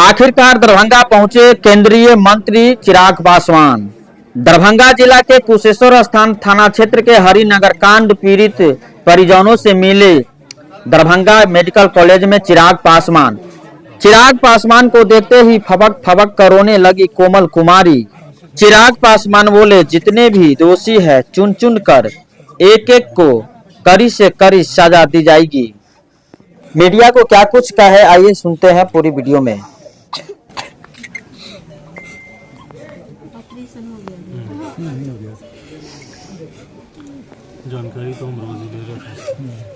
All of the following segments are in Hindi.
आखिरकार दरभंगा पहुंचे केंद्रीय मंत्री चिराग पासवान। दरभंगा जिला के कुशेश्वर स्थान थाना क्षेत्र के हरिनगर कांड पीड़ित परिजनों से मिले दरभंगा मेडिकल कॉलेज में चिराग पासवान को देखते ही फबक फबक कर रोने लगी कोमल कुमारी। चिराग पासवान बोले, जितने भी दोषी है चुन चुन कर एक एक को कड़ी से कड़ी सजा दी जाएगी। मीडिया को क्या कुछ कहे, आइए सुनते हैं पूरी वीडियो में। जानकारी तो हम रोज ही ले रहे हैं।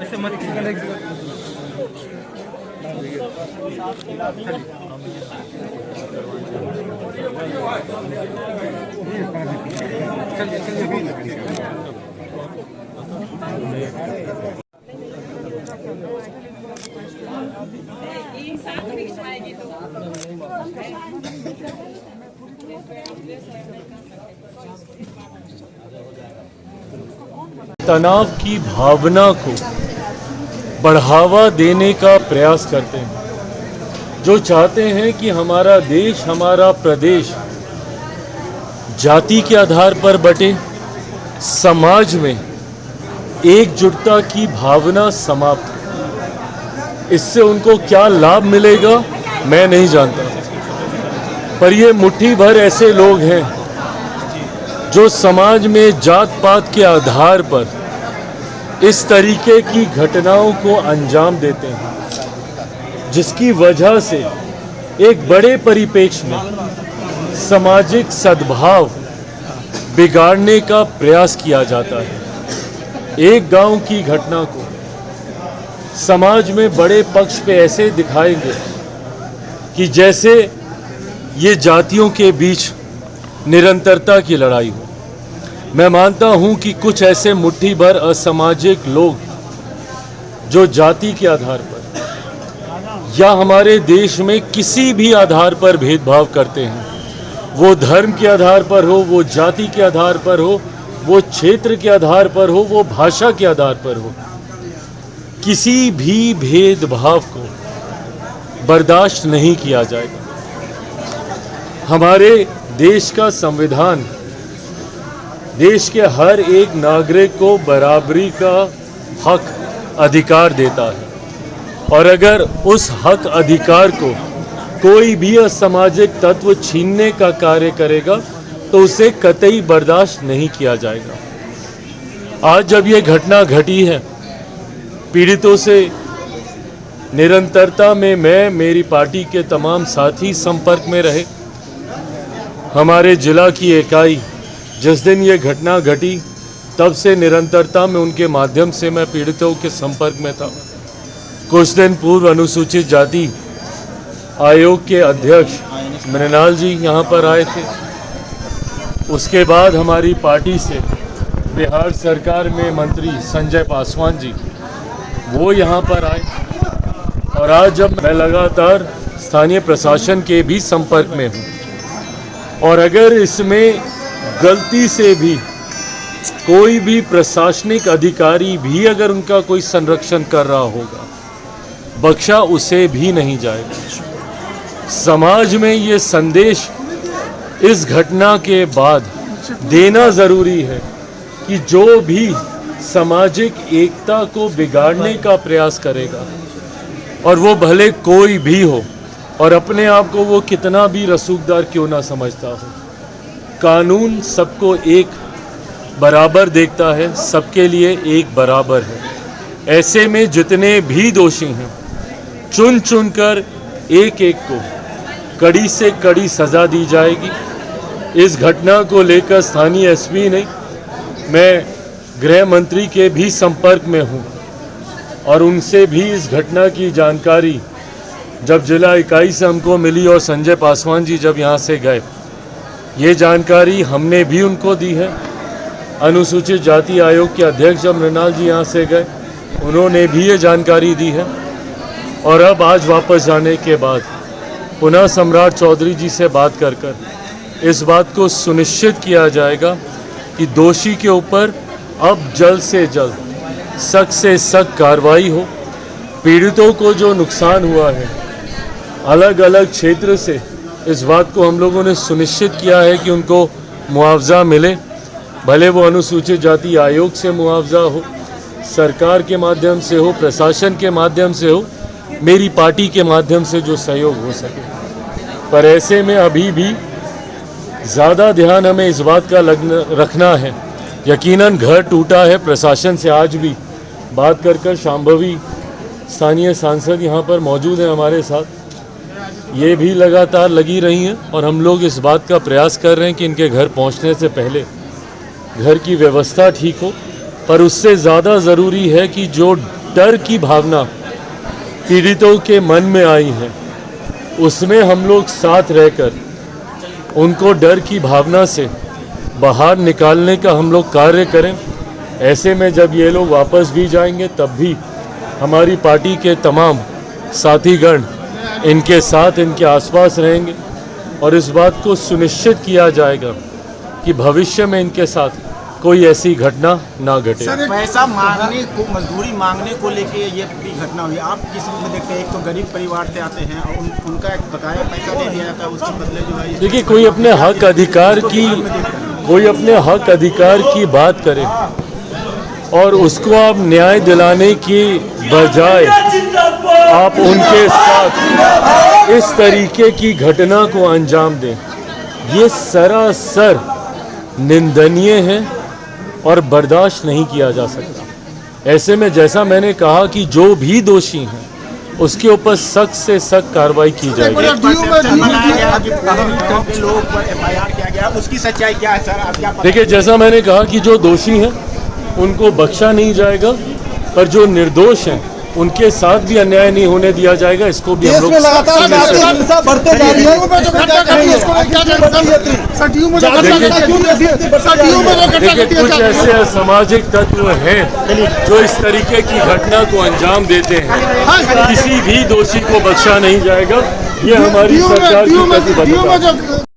ऐसे मत तनाव की भावना को बढ़ावा देने का प्रयास करते हैं, जो चाहते हैं कि हमारा देश, हमारा प्रदेश जाति के आधार पर बटे, समाज में एकजुटता की भावना समाप्त हो। इससे उनको क्या लाभ मिलेगा मैं नहीं जानता, पर ये मुट्ठी भर ऐसे लोग हैं जो समाज में जात पात के आधार पर इस तरीके की घटनाओं को अंजाम देते हैं, जिसकी वजह से एक बड़े परिप्रेक्ष्य में सामाजिक सद्भाव बिगाड़ने का प्रयास किया जाता है। एक गांव की घटना को समाज में बड़े पक्ष पे ऐसे दिखाएंगे कि जैसे ये जातियों के बीच निरंतरता की लड़ाई हो। मैं मानता हूं कि कुछ ऐसे मुट्ठी भर असामाजिक लोग जो जाति के आधार पर या हमारे देश में किसी भी आधार पर भेदभाव करते हैं, वो धर्म के आधार पर हो, वो जाति के आधार पर हो, वो क्षेत्र के आधार पर हो, वो भाषा के आधार पर हो, किसी भी भेदभाव को बर्दाश्त नहीं किया जाएगा। हमारे देश का संविधान देश के हर एक नागरिक को बराबरी का हक अधिकार देता है, और अगर उस हक अधिकार को कोई भी असामाजिक तत्व छीनने का कार्य करेगा तो उसे कतई बर्दाश्त नहीं किया जाएगा। आज जब ये घटना घटी है, पीड़ितों से निरंतरता में मैं, मेरी पार्टी के तमाम साथी संपर्क में रहे। हमारे जिला की इकाई जिस दिन ये घटना घटी तब से निरंतरता में उनके माध्यम से मैं पीड़ितों के संपर्क में था। कुछ दिन पूर्व अनुसूचित जाति आयोग के अध्यक्ष मृणाल जी यहाँ पर आए थे। उसके बाद हमारी पार्टी से बिहार सरकार में मंत्री संजय पासवान जी वो यहाँ पर आए, और आज जब मैं लगातार स्थानीय प्रशासन के भी संपर्क में हूँ, और अगर इसमें गलती से भी कोई भी प्रशासनिक अधिकारी भी अगर उनका कोई संरक्षण कर रहा होगा, बख्शा उसे भी नहीं जाएगा। समाज में ये संदेश इस घटना के बाद देना ज़रूरी है कि जो भी सामाजिक एकता को बिगाड़ने का प्रयास करेगा, और वो भले कोई भी हो और अपने आप को वो कितना भी रसूखदार क्यों ना समझता हो, कानून सबको एक बराबर देखता है, सबके लिए एक बराबर है। ऐसे में जितने भी दोषी हैं चुन चुन कर एक एक को कड़ी से कड़ी सज़ा दी जाएगी। इस घटना को लेकर स्थानीय एसपी नहीं, मैं गृह मंत्री के भी संपर्क में हूँ और उनसे भी इस घटना की जानकारी जब जिला इकाई से हमको मिली और संजय पासवान जी जब यहाँ से गए, ये जानकारी हमने भी उनको दी है। अनुसूचित जाति आयोग के अध्यक्ष जब मृणाल जी यहाँ से गए, उन्होंने भी ये जानकारी दी है। और अब आज वापस जाने के बाद पुनः सम्राट चौधरी जी से बात कर इस बात को सुनिश्चित किया जाएगा कि दोषी के ऊपर अब जल्द से जल्द सख्त से सख्त कार्रवाई हो। पीड़ितों को जो नुकसान हुआ है अलग अलग क्षेत्र से, इस बात को हम लोगों ने सुनिश्चित किया है कि उनको मुआवजा मिले, भले वो अनुसूचित जाति आयोग से मुआवजा हो, सरकार के माध्यम से हो, प्रशासन के माध्यम से हो, मेरी पार्टी के माध्यम से जो सहयोग हो सके। पर ऐसे में अभी भी ज़्यादा ध्यान हमें इस बात का रखना है, यकीनन घर टूटा है। प्रशासन से आज भी बात कर शांभवी स्थानीय सांसद यहाँ पर मौजूद हैं हमारे साथ, ये भी लगातार लगी रही हैं और हम लोग इस बात का प्रयास कर रहे हैं कि इनके घर पहुँचने से पहले घर की व्यवस्था ठीक हो। पर उससे ज़्यादा ज़रूरी है कि जो डर की भावना पीड़ितों के मन में आई है, उसमें हम लोग साथ रहकर उनको डर की भावना से बाहर निकालने का हम लोग कार्य करें। ऐसे में जब ये लोग वापस भी जाएंगे तब भी हमारी पार्टी के तमाम साथीगण इनके साथ, इनके आसपास रहेंगे और इस बात को सुनिश्चित किया जाएगा कि भविष्य में इनके साथ कोई ऐसी घटना ना घटे। पैसा मांगने को, मजदूरी मांगने को लेके ये पूरी घटना हुई, आप किस रूप में देखते हैं? एक तो गरीब परिवार से आते हैं और उनका एक बकाया पैसा दे दिया जाता है, उसके बदले जो है देखिए कोई अपने हक अधिकार की बात करे और उसको आप न्याय दिलाने की बजाय आप उनके साथ इस तरीके की घटना को अंजाम दें, ये सरासर निंदनीय है और बर्दाश्त नहीं किया जा सकता। ऐसे में जैसा मैंने कहा कि जो भी दोषी हैं उसके ऊपर सख्त से सख्त कार्रवाई की जाएगी। उसकी सच्चाई क्या है सर, आप क्या? देखिए जैसा मैंने कहा कि जो दोषी हैं उनको बख्शा नहीं जाएगा, पर जो निर्दोष हैं उनके साथ भी अन्याय नहीं होने दिया जाएगा। इसको भी हम लोग देखिए कुछ ऐसे असामाजिक तत्व हैं जो इस तरीके की घटना को अंजाम देते हैं, किसी भी दोषी को बख्शा नहीं जाएगा। ये हमारी सरकार की प्रतिबद्धता है।